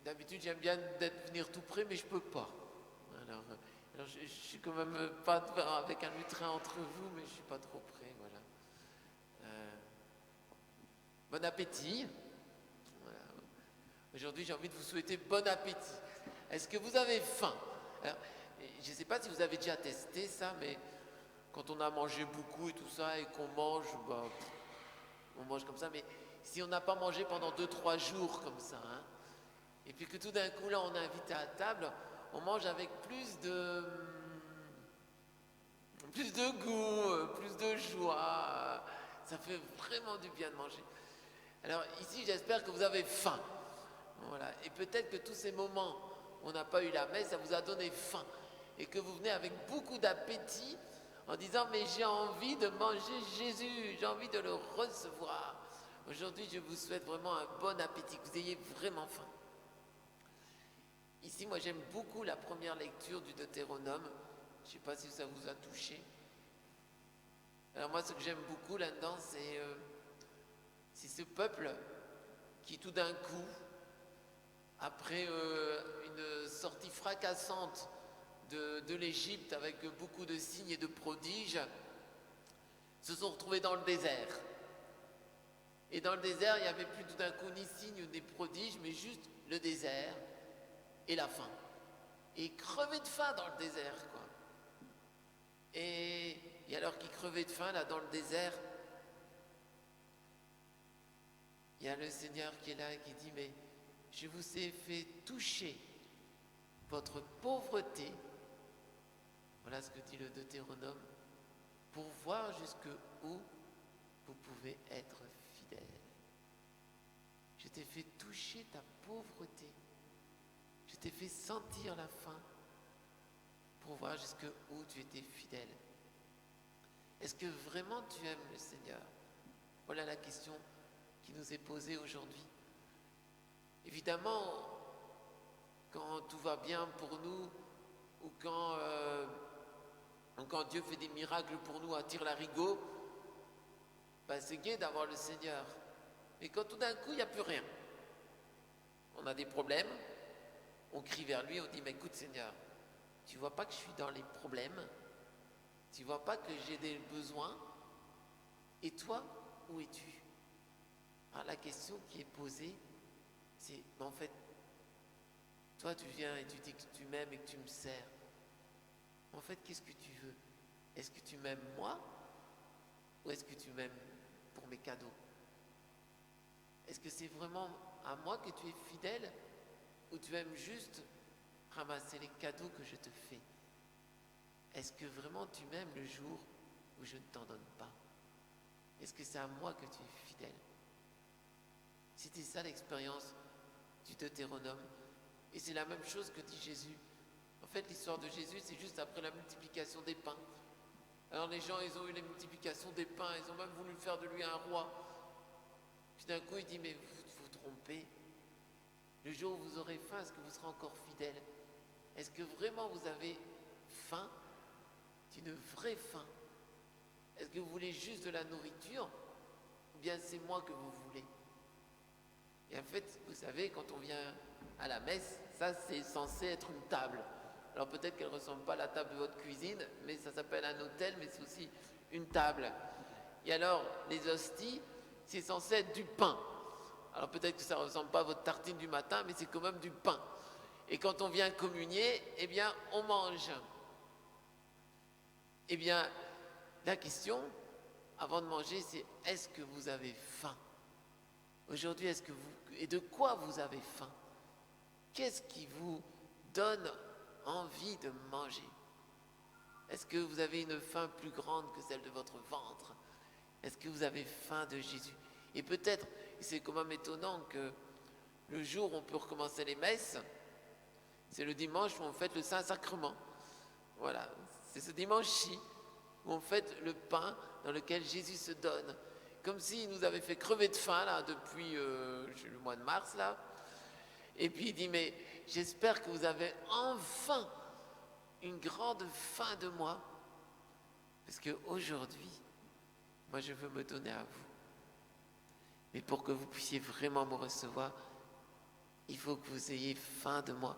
d'habitude, j'aime bien venir tout près, mais je peux pas. Alors je suis quand même pas avec un lutrin entre vous, mais je suis pas trop près, voilà. Bon appétit. Voilà. Aujourd'hui, j'ai envie de vous souhaiter bon appétit. Est-ce que vous avez faim? Alors, je ne sais pas si vous avez déjà testé ça, mais quand on a mangé beaucoup et tout ça, et qu'on mange, on mange comme ça, mais si on n'a pas mangé pendant 2-3 jours comme ça, hein, et puis que tout d'un coup, là, on est invité à table, on mange avec plus de goût, plus de joie. Ça fait vraiment du bien de manger. Alors ici, j'espère que vous avez faim. Voilà. Et peut-être que tous ces moments où on n'a pas eu la messe, ça vous a donné faim. Et que vous venez avec beaucoup d'appétit en disant « Mais j'ai envie de manger Jésus, j'ai envie de le recevoir. » Aujourd'hui, je vous souhaite vraiment un bon appétit, que vous ayez vraiment faim. Ici, moi, j'aime beaucoup la première lecture du Deutéronome. Je ne sais pas si ça vous a touché. Alors moi, ce que j'aime beaucoup là-dedans, c'est ce peuple qui, tout d'un coup, après une sortie fracassante de l'Égypte avec beaucoup de signes et de prodiges, se sont retrouvés dans le désert. Et dans le désert, il n'y avait plus tout d'un coup ni signes ni prodiges, mais juste le désert et la faim. Et crevaient de faim dans le désert, quoi. Et alors qu'ils crevaient de faim, là, dans le désert, il y a le Seigneur qui est là et qui dit « Mais je vous ai fait toucher votre pauvreté. » Voilà ce que dit le Deutéronome. Pour voir jusqu'où vous pouvez être fidèle. Je t'ai fait toucher ta pauvreté. Je t'ai fait sentir la faim pour voir jusqu'où tu étais fidèle. Est-ce que vraiment tu aimes le Seigneur? Voilà la question qui nous est posée aujourd'hui. Évidemment, quand tout va bien pour nous, ou quand Dieu fait des miracles pour nous à tire-larigot, c'est gai d'avoir le Seigneur. Mais quand tout d'un coup, il n'y a plus rien, on a des problèmes, on crie vers lui, on dit « Mais écoute Seigneur, tu vois pas que je suis dans les problèmes? Tu vois pas que j'ai des besoins? Et toi, où es-tu » Alors la question qui est posée, c'est « En fait, toi tu viens et tu dis que tu m'aimes et que tu me sers. En fait, qu'est-ce que tu veux? Est-ce que tu m'aimes moi? Ou est-ce que tu m'aimes pour mes cadeaux? Est-ce que c'est vraiment à moi que tu es fidèle? Ou tu aimes juste ramasser les cadeaux que je te fais? Est-ce que vraiment tu m'aimes le jour où je ne t'en donne pas? Est-ce que c'est à moi que tu es fidèle? C'était ça l'expérience du Deutéronome. Et c'est la même chose que dit Jésus. En fait, l'histoire de Jésus, c'est juste après la multiplication des pains. Alors les gens, ils ont eu la multiplication des pains, ils ont même voulu faire de lui un roi. Puis d'un coup, il dit, mais vous vous trompez. Le jour où vous aurez faim, est-ce que vous serez encore fidèle? Est-ce que vraiment vous avez faim, d'une vraie faim? Est-ce que vous voulez juste de la nourriture? Ou bien c'est moi que vous voulez? Et en fait, vous savez, quand on vient à la messe, ça c'est censé être une table. Alors peut-être qu'elle ne ressemble pas à la table de votre cuisine, mais ça s'appelle un autel, mais c'est aussi une table. Et alors, les hosties, c'est censé être du pain. Alors peut-être que ça ne ressemble pas à votre tartine du matin, mais c'est quand même du pain. Et quand on vient communier, eh bien, on mange. Eh bien, la question, avant de manger, c'est est-ce que vous avez faim? Aujourd'hui, et de quoi vous avez faim? Qu'est-ce qui vous donne envie de manger? Est-ce que vous avez une faim plus grande que celle de votre ventre? Est-ce que vous avez faim de Jésus? Et peut-être, c'est quand même étonnant que le jour où on peut recommencer les messes, c'est le dimanche où on fête le Saint-Sacrement. Voilà, c'est ce dimanche-ci où on fête le pain dans lequel Jésus se donne. Comme s'il nous avait fait crever de faim là, depuis le mois de mars. Là. Et puis il dit, mais j'espère que vous avez enfin une grande faim de moi. Parce qu'aujourd'hui, moi je veux me donner à vous. Mais pour que vous puissiez vraiment me recevoir, il faut que vous ayez faim de moi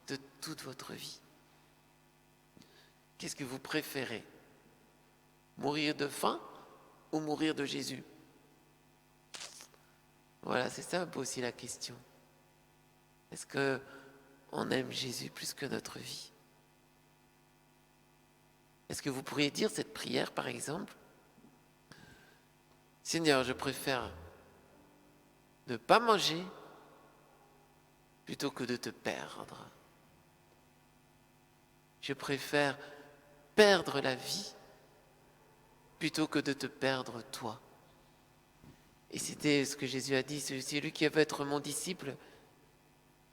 de toute votre vie. Qu'est-ce que vous préférez? Mourir de faim ou mourir de Jésus? Voilà, c'est ça un peu aussi la question. Est-ce qu'on aime Jésus plus que notre vie? Est-ce que vous pourriez dire cette prière, par exemple? Seigneur, je préfère ne pas manger plutôt que de te perdre. Je préfère perdre la vie plutôt que de te perdre toi. Et c'était ce que Jésus a dit, c'est lui qui veut être mon disciple,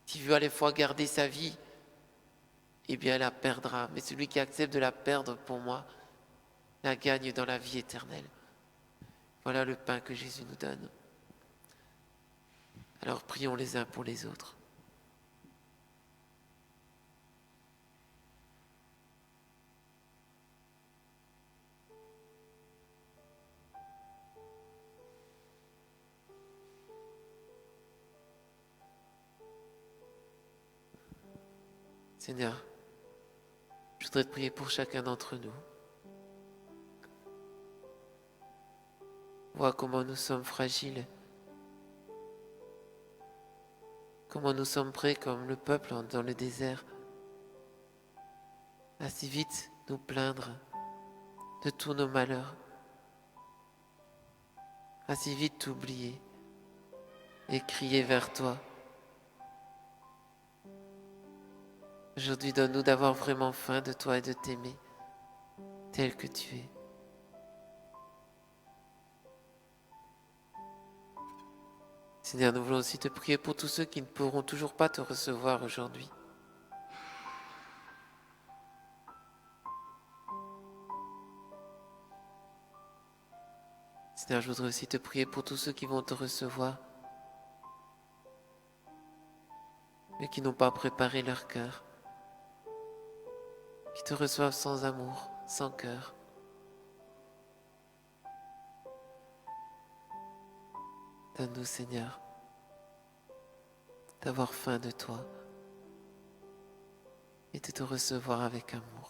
qui veut à la fois garder sa vie, eh bien la perdra. Mais celui qui accepte de la perdre pour moi, la gagne dans la vie éternelle. Voilà le pain que Jésus nous donne. Alors prions les uns pour les autres. Seigneur, je voudrais te prier pour chacun d'entre nous. Vois comment nous sommes fragiles, comment nous sommes prêts comme le peuple dans le désert, à si vite nous plaindre de tous nos malheurs, à si vite t'oublier et crier vers toi. Aujourd'hui, donne-nous d'avoir vraiment faim de toi et de t'aimer tel que tu es. Seigneur, nous voulons aussi te prier pour tous ceux qui ne pourront toujours pas te recevoir aujourd'hui. Seigneur, je voudrais aussi te prier pour tous ceux qui vont te recevoir, mais qui n'ont pas préparé leur cœur, qui te reçoivent sans amour, sans cœur. Donne-nous, Seigneur, d'avoir faim de toi et de te recevoir avec amour.